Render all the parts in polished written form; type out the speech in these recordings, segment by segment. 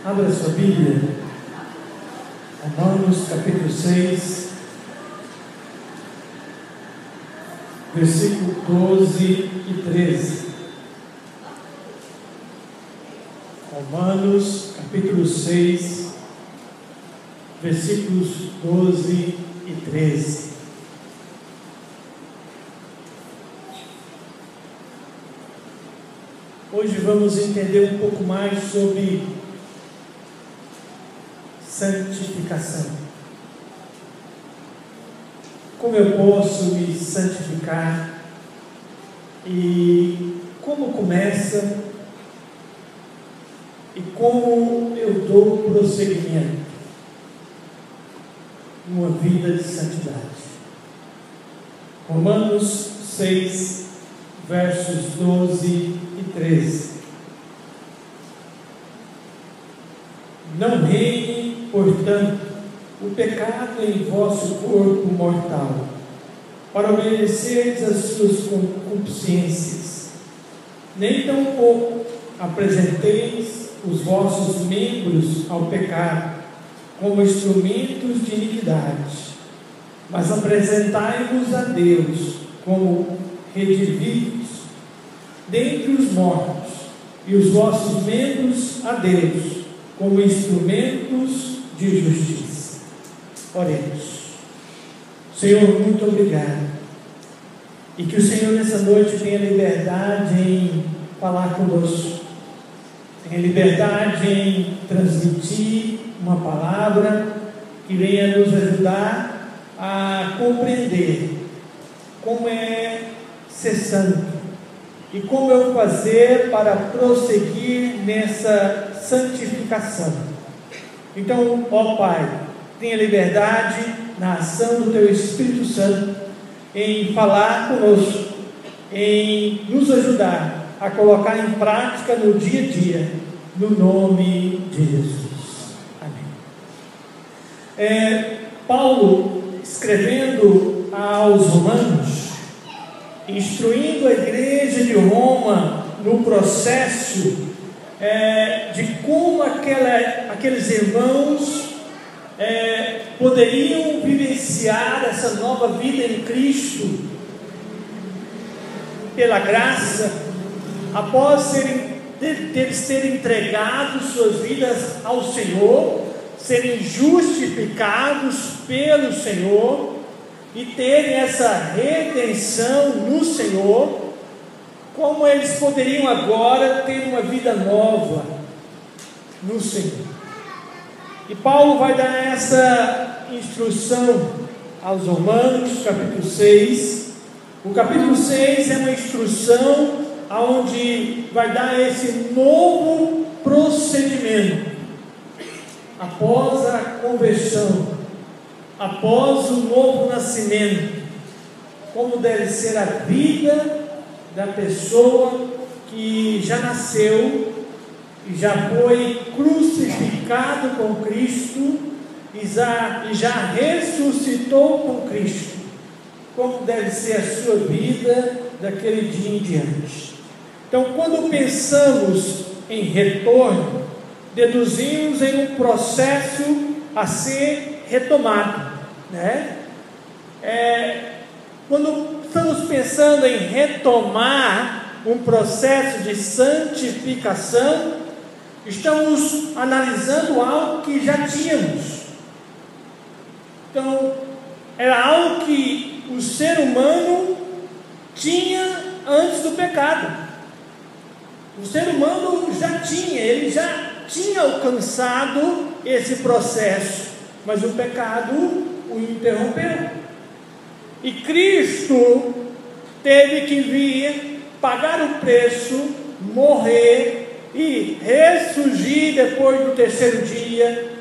Abra sua Bíblia, Romanos capítulo 6, versículo 12 e 13. Romanos capítulo 6, versículos 12 e 13. Hoje vamos entender um pouco mais sobre santificação. Como eu posso me santificar e como começa e como eu dou prosseguimento numa vida de santidade. Romanos 6, versos 12 e 13. Não reine, portanto, o pecado em vosso corpo mortal, para obedecerdes às suas concupiscências. Nem tampouco apresenteis os vossos membros ao pecado como instrumentos de iniquidade, mas apresentai-vos a Deus como redividos dentre os mortos, e os vossos membros a Deus como instrumentos de justiça. Oremos. Senhor, muito obrigado, e que o Senhor nessa noite tenha liberdade em falar conosco, tenha liberdade em transmitir uma palavra que venha nos ajudar a compreender como é ser santo e como eu fazer para prosseguir nessa santificação. Então, ó Pai, tenha liberdade na ação do Teu Espírito Santo em falar conosco, em nos ajudar a colocar em prática no dia a dia, no nome de Jesus. Amém. Paulo, escrevendo aos Romanos, instruindo a igreja de Roma no processo de como aqueles irmãos poderiam vivenciar essa nova vida em Cristo, pela graça, após eles terem entregado suas vidas ao Senhor, serem justificados pelo Senhor e terem essa redenção no Senhor, como eles poderiam agora ter uma vida nova no Senhor. E Paulo vai dar essa instrução aos Romanos, capítulo 6. O capítulo 6 é uma instrução onde vai dar esse novo procedimento após a conversão, após o novo nascimento, como deve ser a vida da pessoa que já nasceu e já foi crucificado com Cristo e já ressuscitou com Cristo, como deve ser a sua vida daquele dia em diante. Então, quando pensamos em retorno, deduzimos em um processo a ser retomado, né? Quando estamos pensando em retomar um processo de santificação, estamos analisando algo que já tínhamos. Então, era algo que o ser humano tinha antes do pecado. O ser humano ele já tinha alcançado esse processo, mas o pecado o interrompeu. E Cristo teve que vir, pagar o preço, morrer e ressurgir depois do terceiro dia.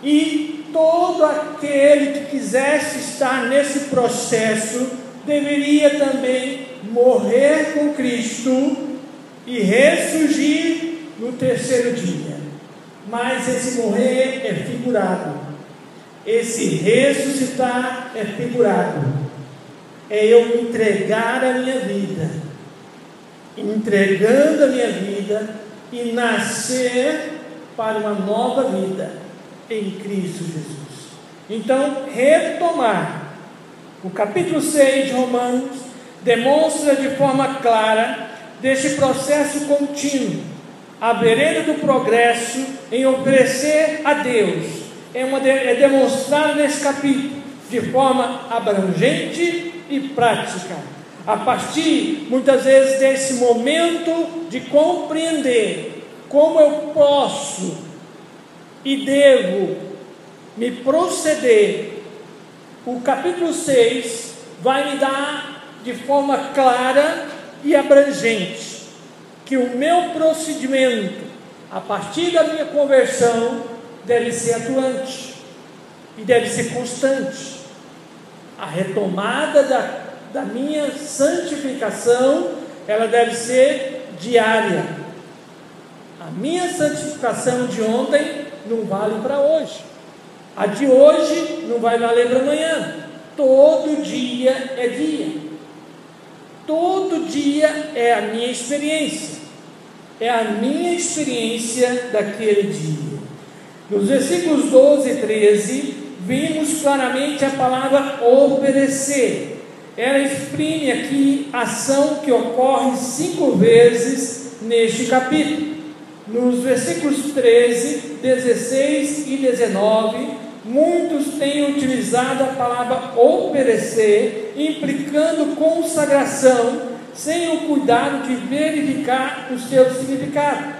E todo aquele que quisesse estar nesse processo deveria também morrer com Cristo e ressurgir no terceiro dia. Mas esse morrer é figurado, esse ressuscitar é figurado. É eu entregar a minha vida, entregando a minha vida e nascer para uma nova vida em Cristo Jesus. Então, retomar o capítulo 6 de Romanos demonstra de forma clara deste processo contínuo, a vereda do progresso em oferecer a Deus, é demonstrado nesse capítulo de forma abrangente e prática, a partir muitas vezes desse momento de compreender como eu posso e devo me proceder. O capítulo 6 vai me dar de forma clara e abrangente que o meu procedimento, a partir da minha conversão, deve ser atuante e deve ser constante. A retomada da minha santificação, ela deve ser diária. A minha santificação de ontem não vale para hoje, a de hoje não vai valer para amanhã. Todo dia é dia, todo dia é a minha experiência, é a minha experiência daquele dia. Nos versículos 12 e 13, vimos claramente a palavra oferecer. Ela exprime aqui a ação que ocorre 5 vezes neste capítulo. Nos versículos 13, 16 e 19, muitos têm utilizado a palavra oferecer, implicando consagração, sem o cuidado de verificar o seu significado.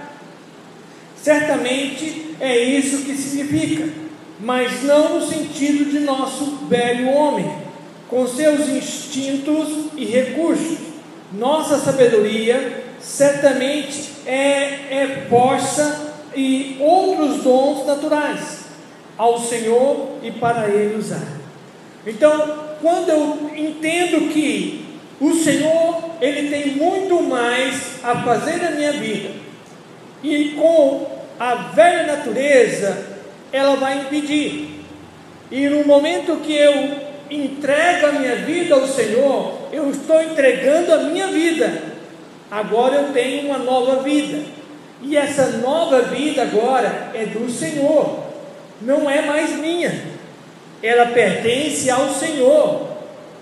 Certamente é isso que significa, mas não no sentido de nosso velho homem, com seus instintos e recursos. Nossa sabedoria certamente é força e outros dons naturais ao Senhor e para Ele usar. Então, quando eu entendo que o Senhor, Ele tem muito mais a fazer na minha vida, e com a velha natureza, ela vai impedir. E no momento que eu entrego a minha vida ao Senhor, eu estou entregando a minha vida. Agora eu tenho uma nova vida, e essa nova vida agora é do Senhor, não é mais minha, ela pertence ao Senhor.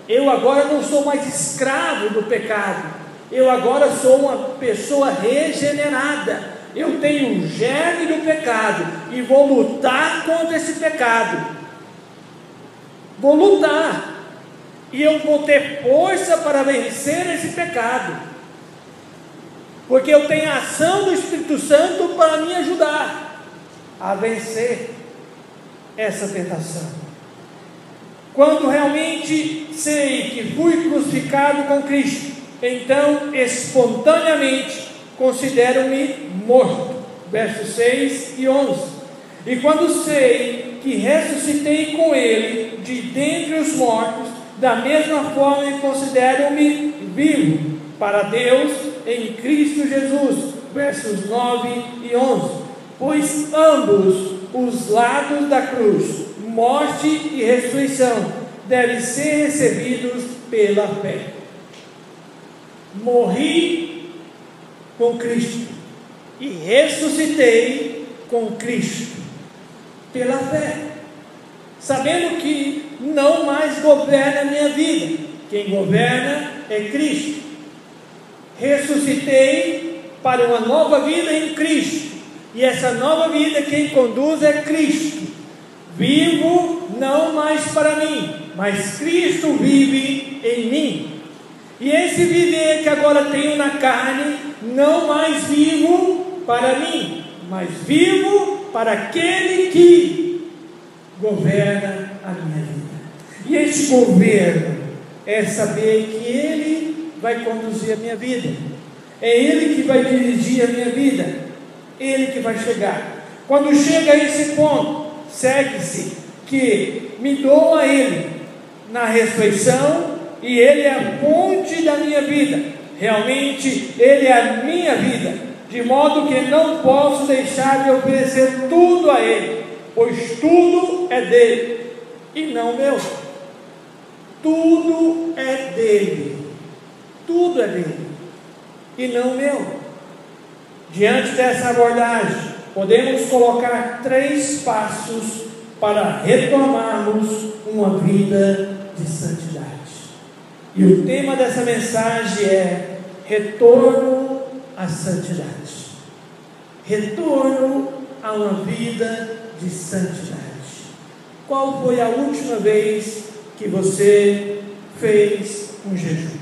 Eu agora não sou mais escravo do pecado, eu agora sou uma pessoa regenerada. Eu tenho o germe do pecado e vou lutar contra esse pecado, vou lutar, e eu vou ter força para vencer esse pecado, porque eu tenho a ação do Espírito Santo para me ajudar a vencer essa tentação. Quando realmente sei que fui crucificado com Cristo, então espontaneamente considero-me morto. Versos 6 e 11. E quando sei que ressuscitei com Ele de dentre os mortos, da mesma forma considero-me vivo para Deus em Cristo Jesus. Versos 9 e 11. Pois ambos os lados da cruz, morte e ressurreição, devem ser recebidos pela fé. Morri com Cristo e ressuscitei com Cristo pela fé, sabendo que não mais governa a minha vida, quem governa é Cristo. Ressuscitei para uma nova vida em Cristo, e essa nova vida quem conduz é Cristo. Vivo não mais para mim, mas Cristo vive em mim. E esse viver que agora tenho na carne, não mais vivo para mim, mas vivo para aquele que governa a minha vida. E esse governo é saber que Ele vai conduzir a minha vida, é Ele que vai dirigir a minha vida, Ele que vai chegar. Quando chega a esse ponto, segue-se que me dou a Ele na ressurreição, e Ele é a fonte da minha vida. Realmente Ele é a minha vida, de modo que não posso deixar de oferecer tudo a Ele, pois tudo é dele e não meu. Tudo é dele, e não meu. Diante dessa abordagem, podemos colocar 3 passos para retomarmos uma vida de santidade. E o tema dessa mensagem é retorno à santidade. Retorno a uma vida de santidade. Qual foi a última vez que você fez um jejum?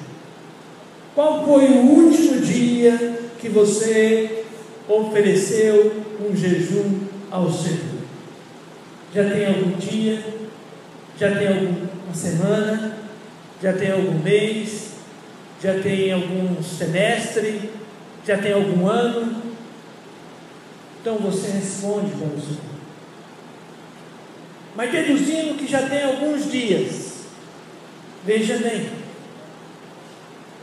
Qual foi o último dia que você ofereceu um jejum ao Senhor? Já tem algum dia? Já tem alguma semana? Já tem algum mês? Já tem algum semestre? Já tem algum ano? Então você responde para o Senhor. Mas deduzindo que já tem alguns dias, veja bem,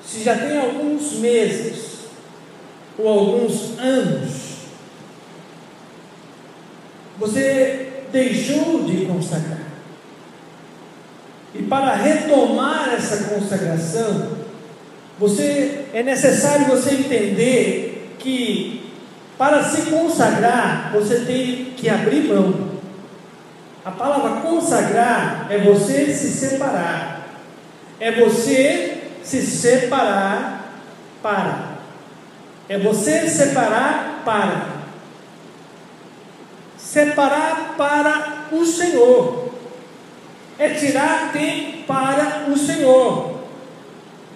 se já tem alguns meses ou alguns anos, você deixou de consagrar. E para retomar essa consagração, é necessário você entender que para se consagrar, você tem que abrir mão. A palavra consagrar é você se separar. É você se separar para. É você separar para. Separar para o Senhor. É tirar tempo para o Senhor.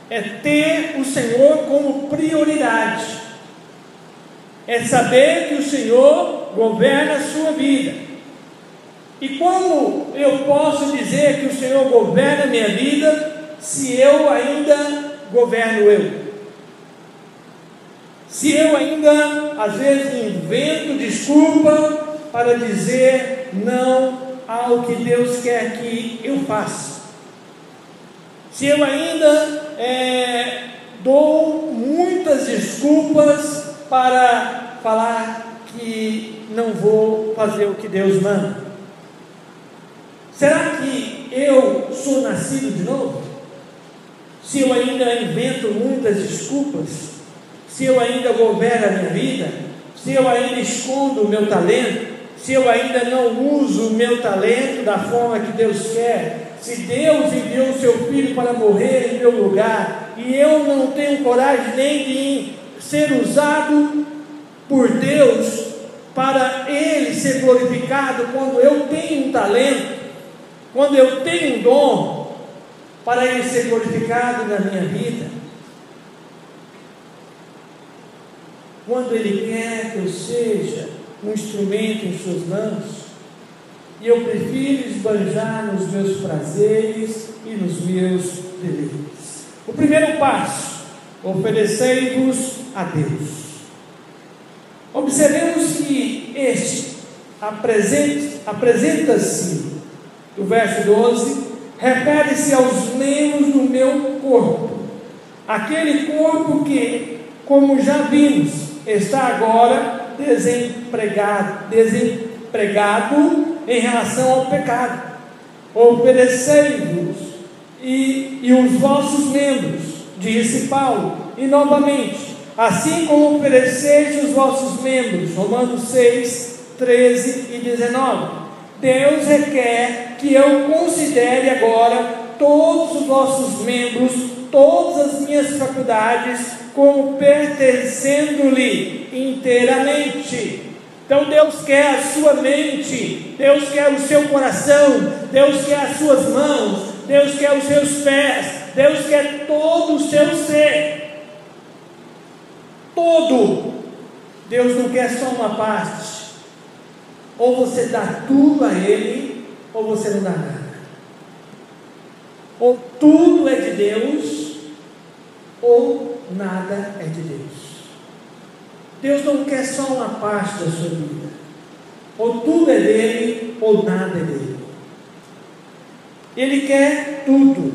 É ter o Senhor como prioridade. É saber que o Senhor governa a sua vida. E como eu posso dizer que o Senhor governa a minha vida, se eu ainda governo eu? Se eu ainda, às vezes, invento desculpa para dizer não ao que Deus quer que eu faça. Se eu ainda dou muitas desculpas para falar que não vou fazer o que Deus manda. Será que eu sou nascido de novo? Se eu ainda invento muitas desculpas, se eu ainda governo a minha vida, se eu ainda escondo o meu talento, se eu ainda não uso o meu talento da forma que Deus quer, se Deus enviou o seu Filho para morrer em meu lugar, e eu não tenho coragem nem de ser usado por Deus para Ele ser glorificado, quando eu tenho um talento, quando eu tenho um dom para Ele ser glorificado na minha vida, quando Ele quer que eu seja um instrumento em suas mãos, e eu prefiro esbanjar nos meus prazeres e nos meus deleites. O primeiro passo: oferecei-vos a Deus. Observemos que este apresenta-se, do verso 12, refere-se aos membros do meu corpo, aquele corpo que, como já vimos, está agora desempregado em relação ao pecado. Oferecei-vos e os vossos membros, disse Paulo, e novamente, assim como ofereceis os vossos membros, Romanos 6, 13 e 19. Deus requer que eu considere agora todos os vossos membros, todas as minhas faculdades, como pertencendo-lhe inteiramente. Então Deus quer a sua mente, Deus quer o seu coração, Deus quer as suas mãos, Deus quer os seus pés, Deus quer todo o seu ser. Todo. Deus não quer só uma parte. Ou você dá tudo a Ele, ou você não dá nada. Ou tudo é de Deus, ou nada é de Deus. Deus não quer só uma parte da sua vida. Ou tudo é dele, ou nada é dele. Ele quer tudo.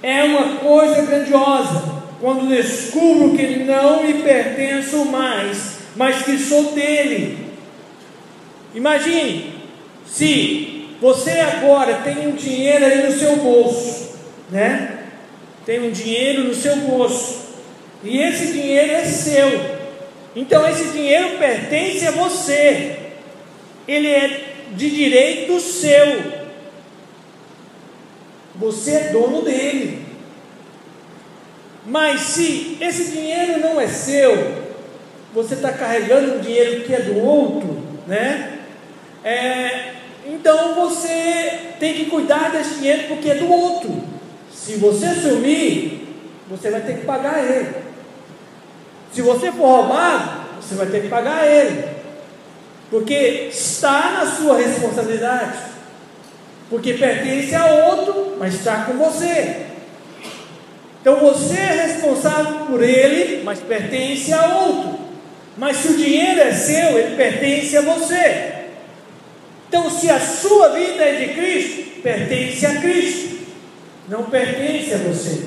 É uma coisa grandiosa quando descubro que não me pertenço mais, mas que sou dele. Imagine, se você agora tem um dinheiro aí no seu bolso, né? Tem um dinheiro no seu bolso, e esse dinheiro é seu. Então esse dinheiro pertence a você, ele é de direito seu, você é dono dele. Mas se esse dinheiro não é seu, você está carregando um dinheiro que é do outro, né? Então você tem que cuidar desse dinheiro porque é do outro. Se você sumir, você vai ter que pagar ele. Se você for roubado, você vai ter que pagar ele, porque está na sua responsabilidade, porque pertence a outro, mas está com você. Então você é responsável por ele, mas pertence a outro. Mas se o dinheiro é seu, ele pertence a você. Então, se a sua vida é de Cristo, pertence a Cristo, não pertence a você.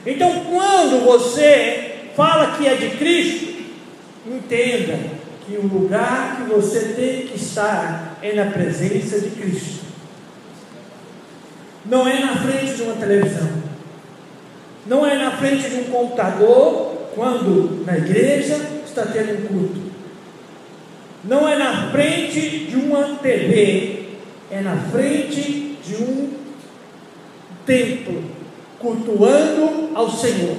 Então, quando você fala que é de Cristo, entenda que o lugar que você tem que estar é na presença de Cristo. Não é na frente de uma televisão, não é na frente de um computador, quando na igreja está tendo um culto. Não é na frente de uma TV, é na frente de um templo, cultuando ao Senhor.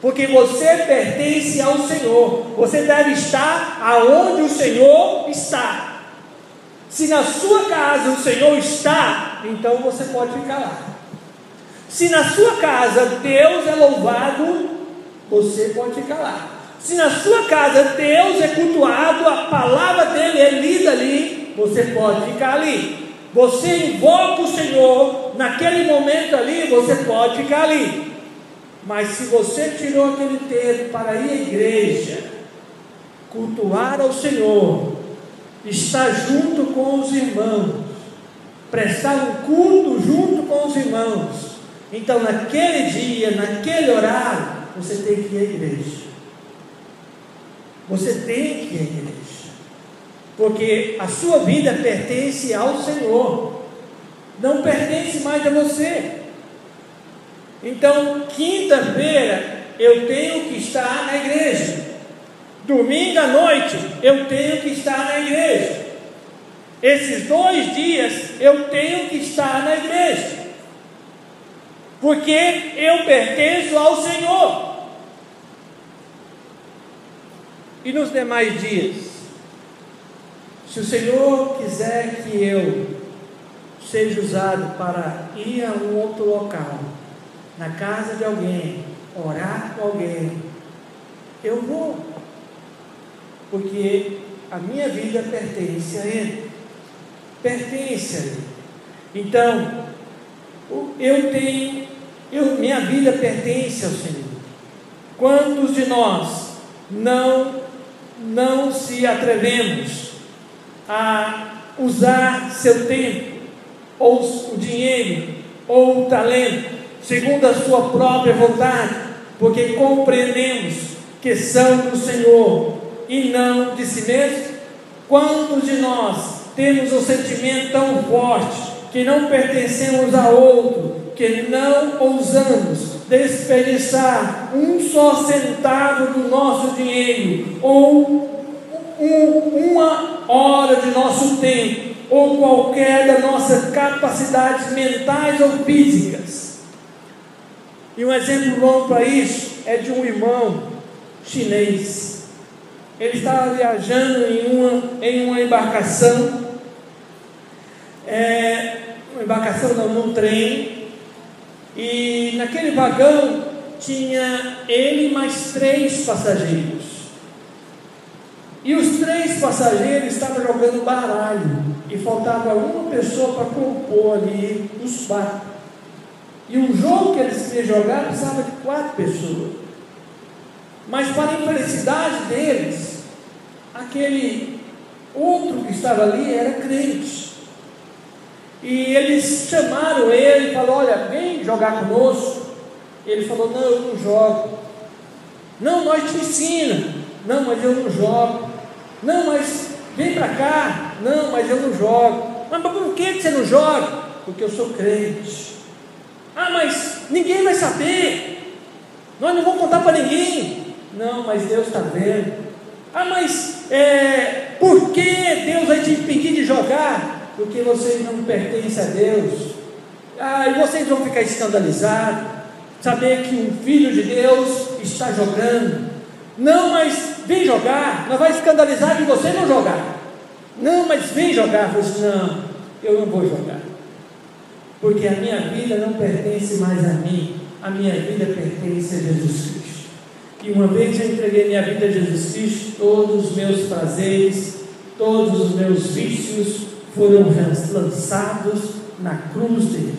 Porque você pertence ao Senhor, você deve estar aonde o Senhor está. Se na sua casa o Senhor está, então você pode ficar lá. Se na sua casa Deus é louvado, você pode ficar lá. Se na sua casa Deus é cultuado, a palavra dele é lida ali, você pode ficar ali. Você invoca o Senhor, naquele momento ali, você pode ficar ali. Mas se você tirou aquele tempo para ir à igreja, cultuar ao Senhor, estar junto com os irmãos, prestar um culto junto com os irmãos, então naquele dia, naquele horário, você tem que ir à igreja. Você tem que ir à igreja, porque a sua vida pertence ao Senhor, não pertence mais a você. Então, quinta-feira eu tenho que estar na igreja, domingo à noite eu tenho que estar na igreja, esses 2 dias eu tenho que estar na igreja, porque eu pertenço ao Senhor. E nos demais dias, se o Senhor quiser que eu seja usado para ir a um outro local, na casa de alguém, orar com alguém, eu vou, porque a minha vida pertence a Ele, pertence a Ele. Então, minha vida pertence ao Senhor. Quantos de nós não se atrevemos a usar seu tempo, ou o dinheiro, ou o talento, segundo a sua própria vontade, porque compreendemos que são do Senhor e não de si mesmo? Quantos de nós temos um sentimento tão forte que não pertencemos a outro, que não ousamos desperdiçar um só centavo do nosso dinheiro, ou uma hora de nosso tempo, ou qualquer das nossas capacidades mentais ou físicas? E um exemplo bom para isso é de um irmão chinês. Ele estava viajando em uma embarcação, num trem, e naquele vagão tinha ele mais 3 passageiros, e os 3 passageiros estavam jogando baralho, e faltava uma pessoa para compor ali os 4, e o jogo que eles queriam jogar precisava de 4 pessoas, mas para a infelicidade deles, aquele outro que estava ali era crente, e eles chamaram ele e falaram: olha, vem jogar conosco. Ele falou: não, eu não jogo. Não, nós te ensinamos. Não, mas eu não jogo. Não, mas vem para cá. Não, mas eu não jogo. Mas por que você não joga? Porque eu sou crente. Ah, mas ninguém vai saber. Nós não vamos contar para ninguém. Não, mas Deus está vendo. Ah, mas por que Deus vai te impedir de jogar? Porque vocês não pertencem a Deus. E vocês vão ficar escandalizados, saber que um filho de Deus está jogando. Não, mas vem jogar. Nós vamos escandalizar de você não jogar. Não, mas vem jogar. Eu disse, não, eu não vou jogar, porque a minha vida não pertence mais a mim, a minha vida pertence a Jesus Cristo. E uma vez eu entreguei minha vida a Jesus Cristo, todos os meus prazeres, todos os meus vícios foram lançados na cruz dele.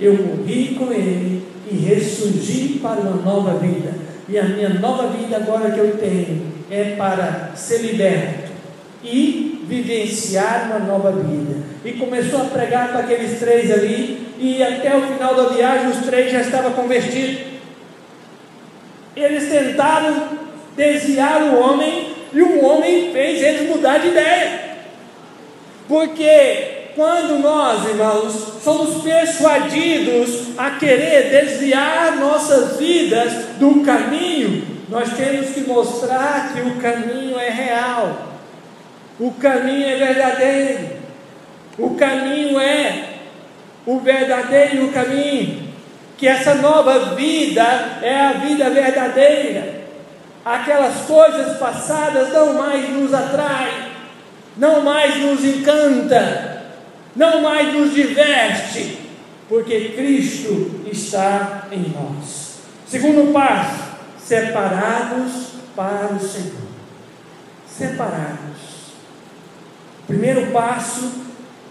Eu morri com ele e ressurgi para uma nova vida. E a minha nova vida agora que eu tenho é para ser liberto e vivenciar uma nova vida. E começou a pregar para aqueles 3 ali, e até o final da viagem os 3 já estavam convertidos. Eles tentaram desviar o homem, e o homem fez eles mudar de ideia. Porque quando nós, irmãos, somos persuadidos a querer desviar nossas vidas do caminho, nós temos que mostrar que o caminho é real, o caminho é verdadeiro, o caminho é o verdadeiro caminho, que essa nova vida é a vida verdadeira. Aquelas coisas passadas não mais nos atraem, não mais nos encanta, não mais nos diverte, porque Cristo está em nós. Segundo passo, separados para o Senhor. Separados. Primeiro passo,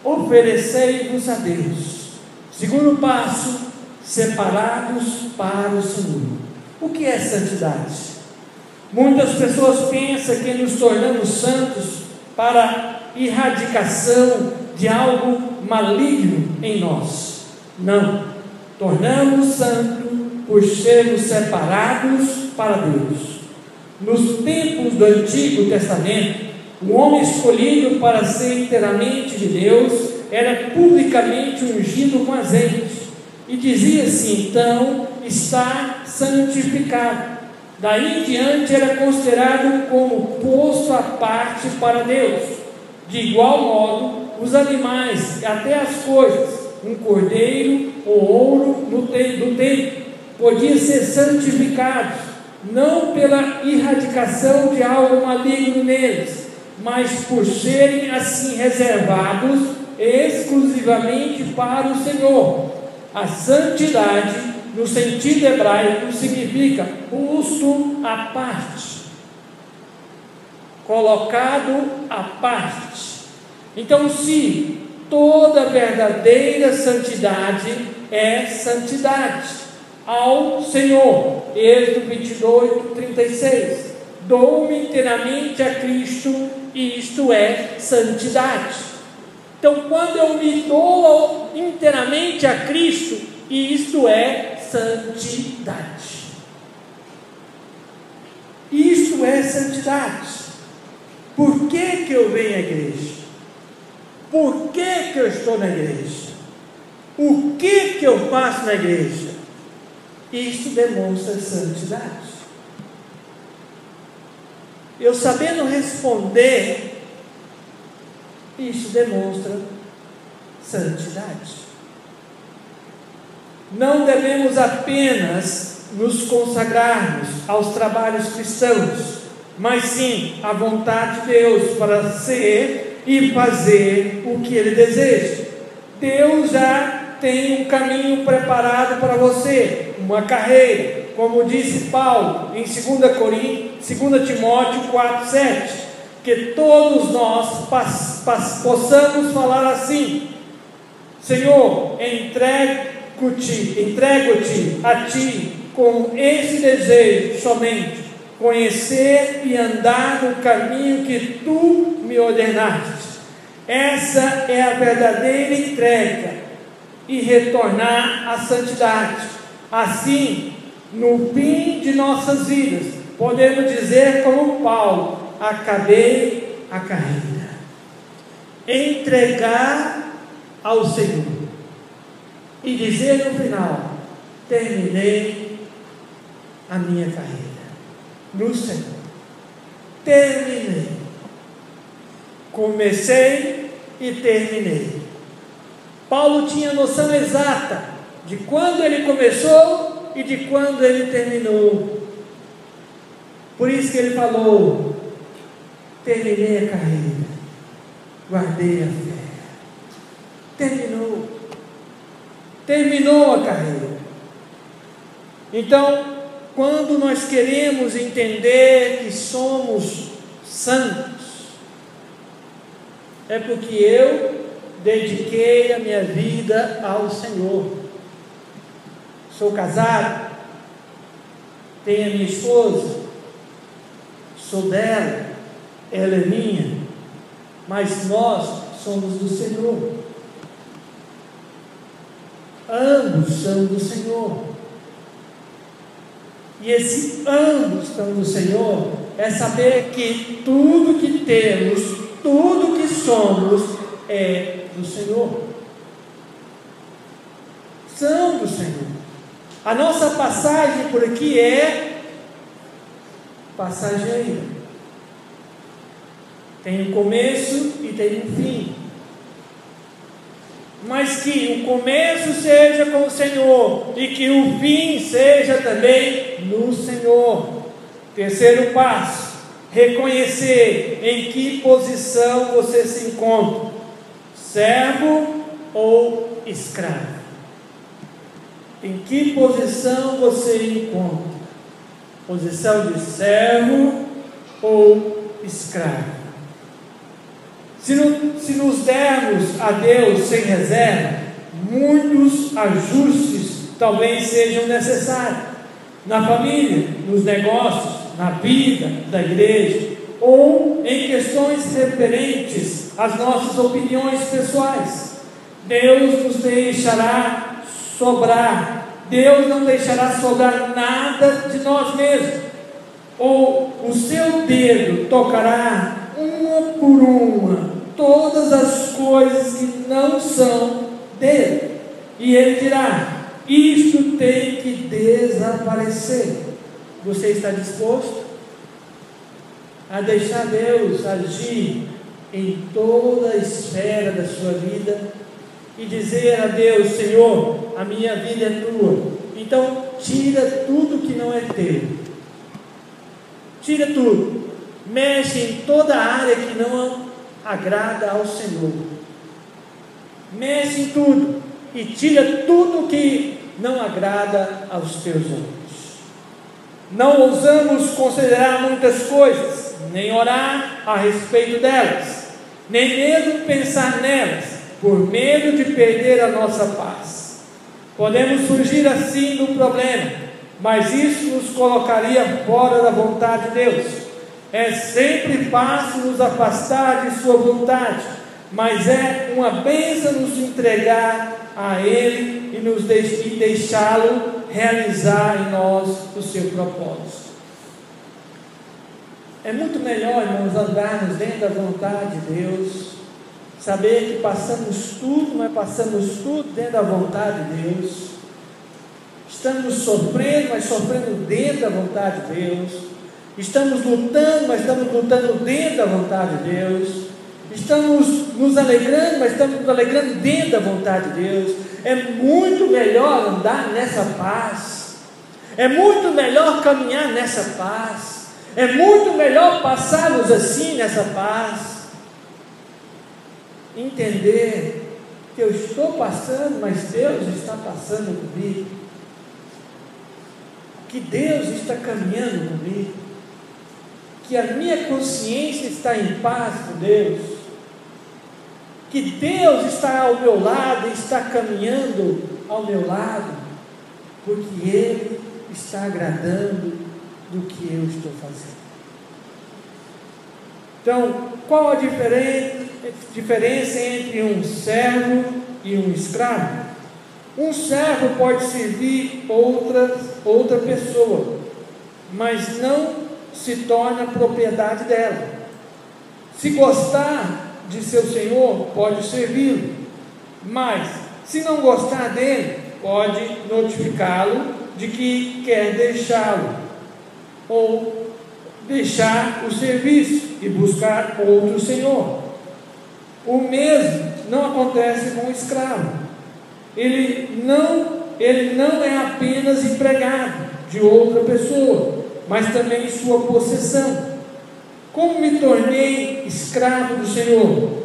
oferecei-vos a Deus. Segundo passo, separados para o Senhor. O que é santidade? Muitas pessoas pensam que nos tornamos santos para erradicação de algo maligno em nós. Não, tornamos santo por sermos separados para Deus. Nos tempos do Antigo Testamento, o homem escolhido para ser inteiramente de Deus era publicamente ungido com azeite, e dizia-se então: está santificado. Daí em diante era considerado como posto à parte para Deus. De igual modo, os animais, até as coisas, um cordeiro ou ouro do templo, podiam ser santificados, não pela erradicação de algo maligno neles, mas por serem assim reservados exclusivamente para o Senhor. A santidade, no sentido hebraico, significa posto à parte, colocado à parte. Então, se toda verdadeira santidade é santidade ao Senhor, Êxodo 28:36, dou-me inteiramente a Cristo, e isto é santidade. Então, quando eu me dou inteiramente a Cristo, isto é santidade. Isto é santidade. Por que que eu venho à igreja? Por que que eu estou na igreja? O que que eu faço na igreja? Isto demonstra santidade. Eu sabendo responder, isso demonstra santidade. Não devemos apenas nos consagrarmos aos trabalhos cristãos, mas sim à vontade de Deus para ser e fazer o que Ele deseja. Deus já tem um caminho preparado para você, uma carreira, como disse Paulo em 2 Timóteo 4:7, que todos nós possamos falar assim: Senhor, entrego-te a Ti com esse desejo somente, conhecer e andar no caminho que Tu me ordenaste. Essa é a verdadeira entrega, e retornar à santidade. Assim, no fim de nossas vidas, podemos dizer como Paulo: acabei a carreira. Entregar ao Senhor e dizer no final: terminei a minha carreira. no Senhor. Terminei. Comecei e terminei. Paulo tinha noção exata de quando ele começou e de quando ele terminou. Por isso que ele falou: terminei a carreira, guardei a fé. Terminou a carreira. Então, quando nós queremos entender que somos santos, é porque eu dediquei a minha vida ao Senhor. Sou casado, tenho a minha esposa, sou dela, ela é minha, mas nós somos do Senhor. Ambos são do Senhor. E esse ambos são do Senhor é saber que tudo que temos, tudo que somos é do Senhor. São do Senhor. A nossa passagem por aqui é passageira. Tem um começo e tem um fim. Mas que o começo seja com o Senhor e que o fim seja também no Senhor. Terceiro passo: reconhecer em que posição você se encontra, servo ou escravo. Em que posição você encontra? Posição de servo ou escravo? Se nos dermos a Deus sem reserva, muitos ajustes talvez sejam necessários, na família, nos negócios, na vida da igreja, ou em questões referentes às nossas opiniões pessoais. Deus nos deixará sobrar, Deus não deixará sobrar nada de nós mesmos, ou o seu dedo tocará uma por uma todas as coisas que não são dele, e ele dirá: isto tem que desaparecer. Você está disposto a deixar Deus agir em toda a esfera da sua vida e dizer a Deus: Senhor, a minha vida é tua, então tira tudo que não é teu, tira tudo, mexe em toda a área que não agrada ao Senhor, mexe em tudo e tira tudo que não agrada aos teus olhos. Não ousamos considerar muitas coisas, nem orar a respeito delas, nem mesmo pensar nelas, por medo de perder a nossa paz. Podemos fugir assim do problema, mas isso nos colocaria fora da vontade de Deus. É sempre fácil nos afastar de sua vontade, mas é uma bênção nos entregar a Ele e deixá-lo realizar em nós o seu propósito. É muito melhor, irmãos, andarmos dentro da vontade de Deus, saber que passamos tudo, mas passamos tudo dentro da vontade de Deus. Estamos sofrendo, mas sofrendo dentro da vontade de Deus. Estamos lutando, mas estamos lutando dentro da vontade de Deus. Estamos nos alegrando, mas estamos nos alegrando dentro da vontade de Deus. É muito melhor andar nessa paz. É muito melhor caminhar nessa paz. É muito melhor passarmos assim nessa paz. Entender que eu estou passando, mas Deus está passando comigo. Que Deus está caminhando comigo. Que a minha consciência está em paz com Deus, que Deus está ao meu lado e está caminhando ao meu lado, porque Ele está agradando do que eu estou fazendo. Então, qual a diferença entre um servo e um escravo? Um servo pode servir outra pessoa, mas não se torna propriedade dela. Se gostar de seu senhor, pode servi-lo, mas se não gostar dele, pode notificá-lo de que quer deixá-lo, ou deixar o serviço e buscar outro senhor. O mesmo não acontece com o escravo. Ele não é apenas empregado de outra pessoa, mas também sua possessão. Como me tornei escravo do Senhor?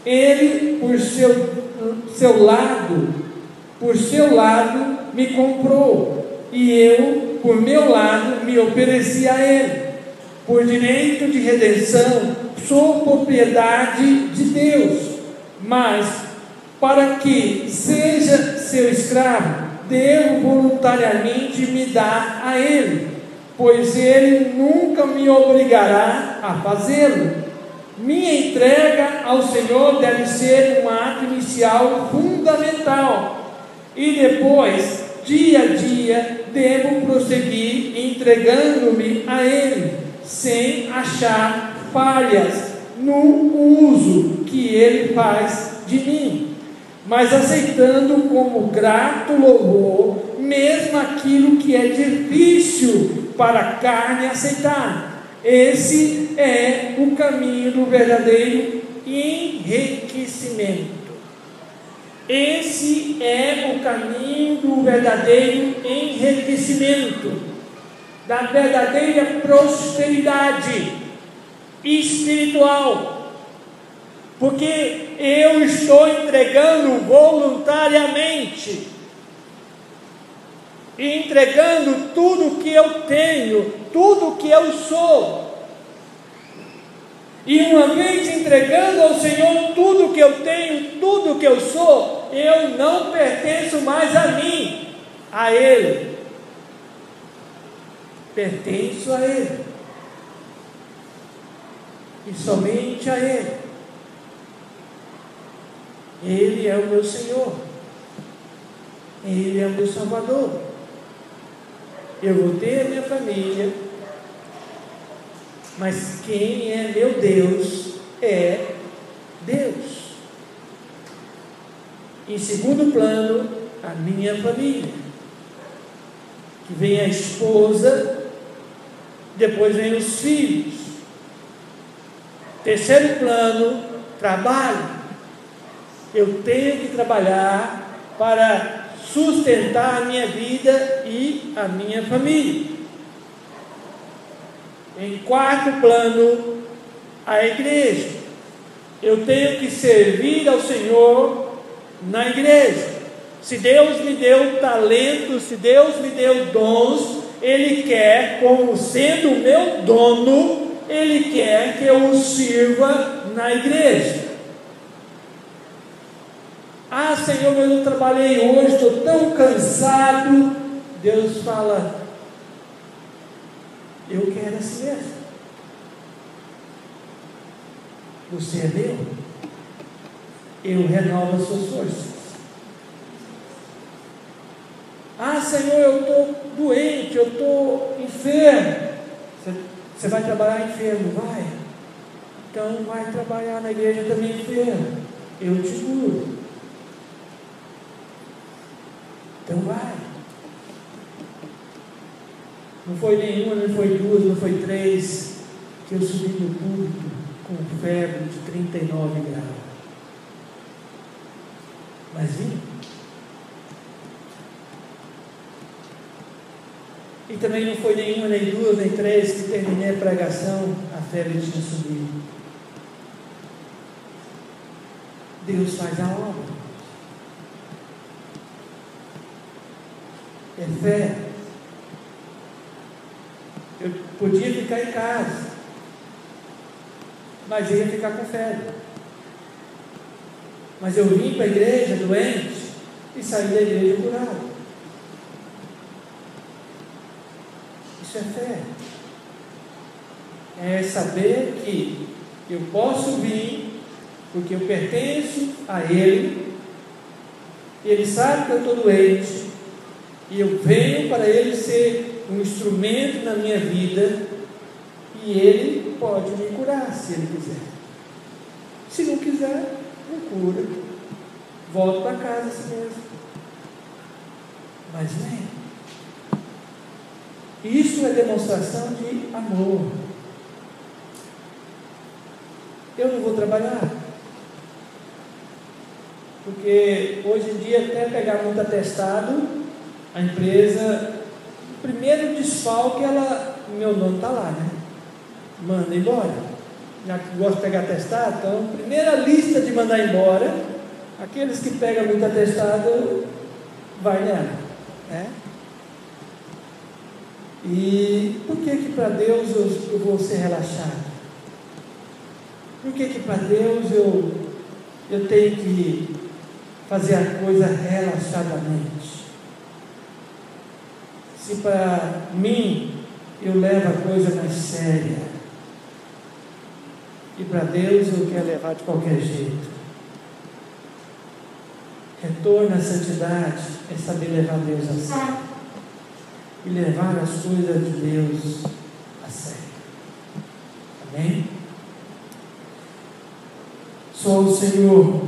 Ele, por seu lado, me comprou, e eu, por meu lado, me ofereci a Ele. Por direito de redenção, sou propriedade de Deus, mas para que seja seu escravo, devo voluntariamente me dar a Ele, pois Ele nunca me obrigará a fazê-lo. Minha entrega ao Senhor deve ser um ato inicial fundamental, e depois, dia a dia, devo prosseguir entregando-me a Ele, sem achar falhas no uso que Ele faz de mim, mas aceitando como grato louvor mesmo aquilo que é difícil para a carne aceitar. Esse é o caminho do verdadeiro enriquecimento. Esse é o caminho do verdadeiro enriquecimento, da verdadeira prosperidade espiritual, porque eu estou entregando voluntariamente, entregando tudo que eu tenho, tudo que eu sou. E uma vez entregando ao Senhor tudo que eu tenho, tudo que eu sou, eu não pertenço mais a mim, a Ele. Pertenço a Ele. E somente a Ele. Ele é o meu Senhor. Ele é o meu Salvador. Eu vou ter a minha família, mas quem é meu Deus é Deus. Em segundo plano, a minha família, que vem a esposa, depois vem os filhos. Terceiro plano, trabalho. Eu tenho que trabalhar para sustentar a minha vida e a minha família. Em quarto plano, a igreja. Eu tenho que servir ao Senhor na igreja. Se Deus me deu talento, se Deus me deu dons, Ele quer, como sendo o meu dono, Ele quer que eu o sirva na igreja. Ah, Senhor, eu não trabalhei hoje, estou tão cansado. Deus fala: eu quero assim mesmo. Você é meu. Eu renovo as suas forças. Ah, Senhor, eu estou doente, eu estou enfermo. Você vai trabalhar enfermo? Vai. Então vai trabalhar na igreja também enfermo. Eu te curo. Então vai. Não foi nenhuma, não foi duas, não foi três, que eu subi no púlpito com febre de 39 graus. Mas vim. E também não foi nenhuma, nem duas, nem três, que terminei a pregação, a febre tinha subido. Deus faz a obra. É fé. Eu podia ficar em casa, mas ia ficar com febre. Mas eu vim para a igreja doente e saí da igreja curado. Isso é fé. É saber que eu posso vir porque eu pertenço a Ele. Ele sabe que eu estou doente e eu venho para Ele ser um instrumento na minha vida, e Ele pode me curar se Ele quiser. Se não quiser, não cura. Volto para casa assim mesmo. Mas vem. Isso é demonstração de amor. eu não vou trabalhar. Porque hoje em dia, até pegar muito atestado, a empresa, o primeiro desfalque, meu nome está lá, né? Manda embora. Já que gosta de pegar atestado, então, primeira lista de mandar embora, aqueles que pegam muito atestado, vai nela, né? E por que para Deus eu vou ser relaxado? Por que para Deus eu tenho que fazer a coisa relaxadamente? Se para mim eu levo a coisa mais séria, e para Deus eu quero levar de qualquer jeito. Retorno à santidade é saber levar Deus a sério e levar as coisas de Deus a sério. Amém? Sou o Senhor,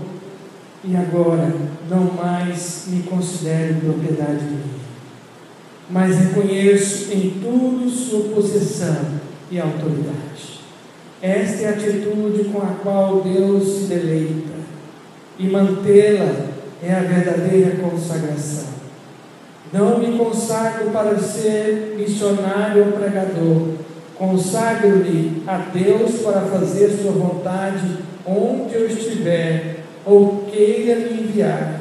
e agora não mais me considero propriedade minha, mas reconheço em tudo sua possessão e autoridade. Esta é a atitude com a qual Deus se deleita, e mantê-la é a verdadeira consagração. Não me consagro para ser missionário ou pregador, consagro-me a Deus para fazer sua vontade onde eu estiver ou queira me enviar.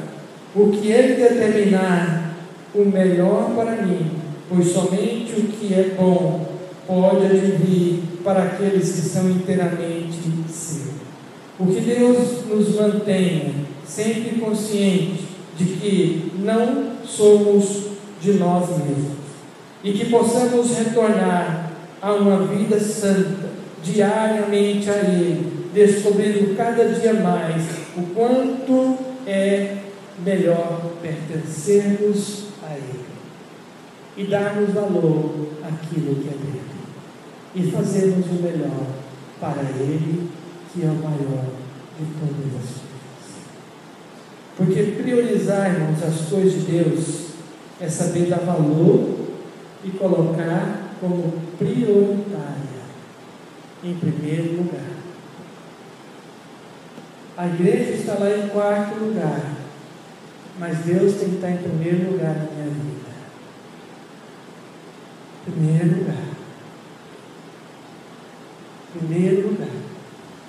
O que Ele determinar, o melhor para mim, pois somente o que é bom pode advir para aqueles que são inteiramente seus. O que Deus nos mantenha sempre conscientes de que não somos de nós mesmos, e que possamos retornar a uma vida santa diariamente a Ele, descobrindo cada dia mais o quanto é melhor pertencermos a Ele e darmos valor àquilo que é dele, e fazermos o melhor para Ele, que é o maior de todas as coisas. Porque priorizar, irmãos, as coisas de Deus é saber dar valor e colocar como prioritária, em primeiro lugar. A igreja está lá em quarto lugar, mas Deus tem que estar em primeiro lugar na minha vida. Primeiro lugar. Primeiro lugar.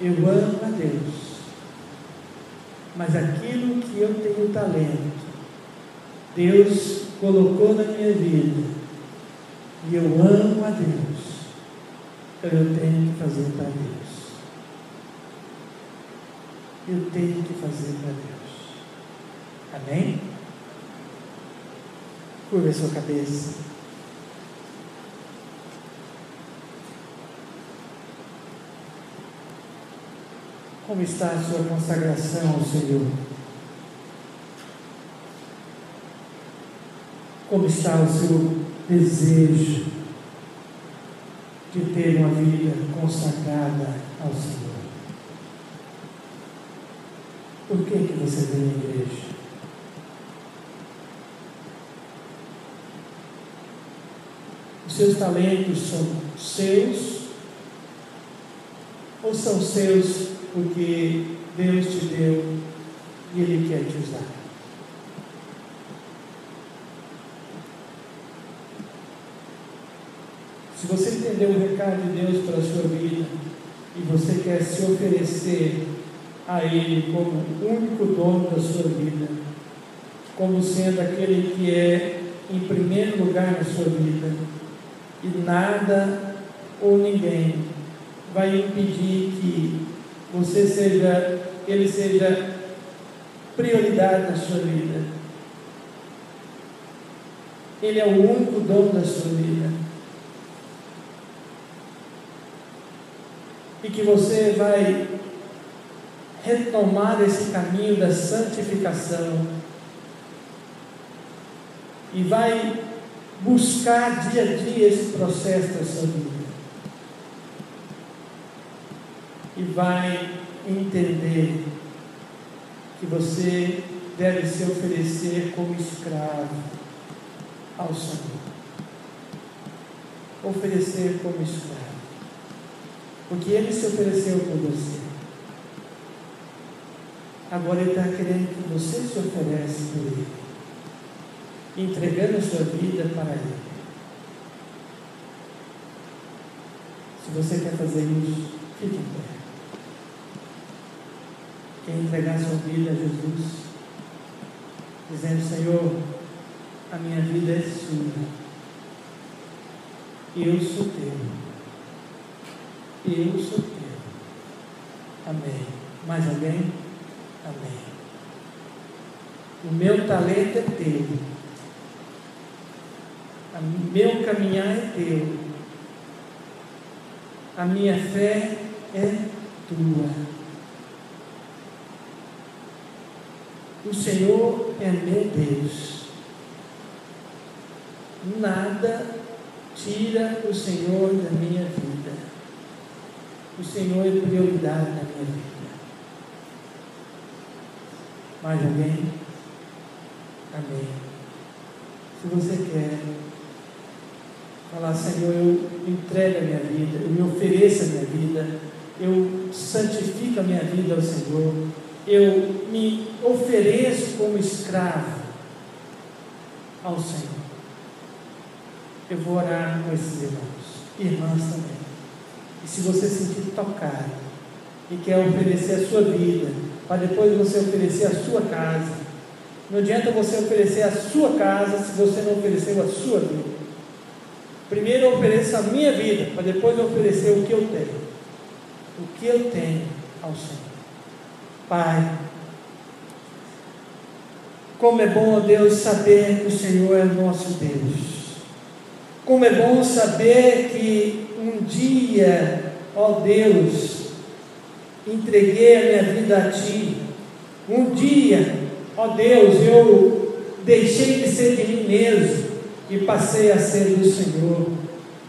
Eu amo a Deus, mas aquilo que eu tenho talento, Deus colocou na minha vida, e eu amo a Deus, então eu tenho que fazer para Deus. Eu tenho que fazer para Deus. Amém? Curva a sua cabeça. Como está a sua consagração ao Senhor? Como está o seu desejo de ter uma vida consagrada ao Senhor? Por que você vem à igreja? Os seus talentos são seus, ou são seus porque Deus te deu e Ele quer te usar? Se você entendeu o recado de Deus para a sua vida e você quer se oferecer a Ele como o único dono da sua vida, como sendo aquele que é em primeiro lugar na sua vida, e nada ou ninguém vai impedir que Ele seja prioridade na sua vida. Ele é o único dono da sua vida. E que você vai retomar esse caminho da santificação e vai buscar dia a dia esse processo da sua vida. E vai entender que você deve se oferecer como escravo ao Senhor. Oferecer como escravo. Porque Ele se ofereceu por você. Agora Ele está querendo que você se ofereça por Ele, entregando a sua vida para Ele. Se você quer fazer isso, fique em pé. Quer entregar a sua vida a Jesus, dizendo: Senhor, a minha vida é sua, eu sou teu, eu sou teu. Amém. Mais alguém? Amém. O meu talento é teu, o meu caminhar é teu, a minha fé é tua. O Senhor é meu Deus. Nada tira o Senhor da minha vida. O Senhor é prioridade na minha vida. Mais alguém? Amém. Se você quer falar: Senhor, eu entrego a minha vida, eu me ofereço a minha vida, eu santifico a minha vida ao Senhor, eu me ofereço como escravo ao Senhor. Eu vou orar com esses irmãos, irmãs também. E se você sentir tocado e quer oferecer a sua vida, para depois você oferecer a sua casa, não adianta você oferecer a sua casa se você não ofereceu a sua vida. Primeiro eu ofereço a minha vida, para depois eu oferecer o que eu tenho. O que eu tenho ao Senhor. Pai, como é bom, ó Deus, saber que o Senhor é o nosso Deus. Como é bom saber que um dia, ó Deus, entreguei a minha vida a Ti. Um dia, ó Deus, eu deixei de ser de mim mesmo e passei a ser do Senhor.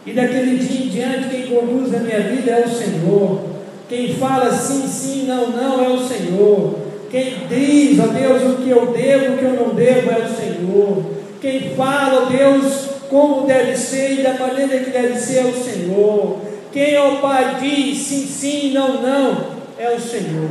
E daquele dia em diante, quem conduz a minha vida é o Senhor. Quem fala sim, sim, não, não é o Senhor. Quem diz, ó Deus, o que eu devo, o que eu não devo é o Senhor. Quem fala, ó Deus, como deve ser e da maneira que deve ser é o Senhor. Quem, ó Pai, diz sim, sim, não, não é o Senhor.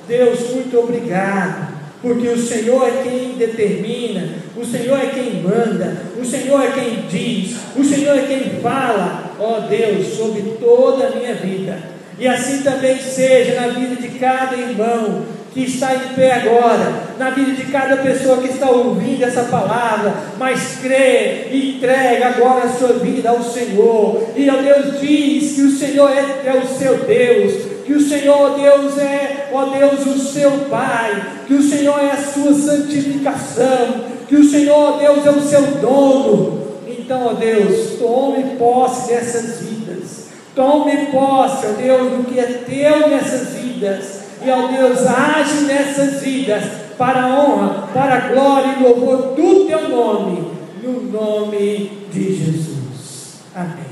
Deus, muito obrigado, porque o Senhor é quem determina, o Senhor é quem manda, o Senhor é quem diz, o Senhor é quem fala, ó Deus, sobre toda a minha vida. E assim também seja na vida de cada irmão que está em pé agora, na vida de cada pessoa que está ouvindo essa palavra, mas crê e entrega agora a sua vida ao Senhor. E ó Deus, diz que o Senhor é o seu Deus, que o Senhor, ó Deus, é, ó Deus, o seu Pai, que o Senhor é a sua santificação, que o Senhor, ó Deus, é o seu dono. Então, ó Deus, tome posse dessas vidas, tome posse, ó Deus, do que é teu nessas vidas, e ó Deus, age nessas vidas, para a honra, para a glória e louvor do teu nome, no nome de Jesus. Amém.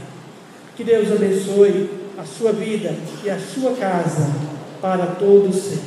Que Deus abençoe a sua vida e a sua casa para todos sempre.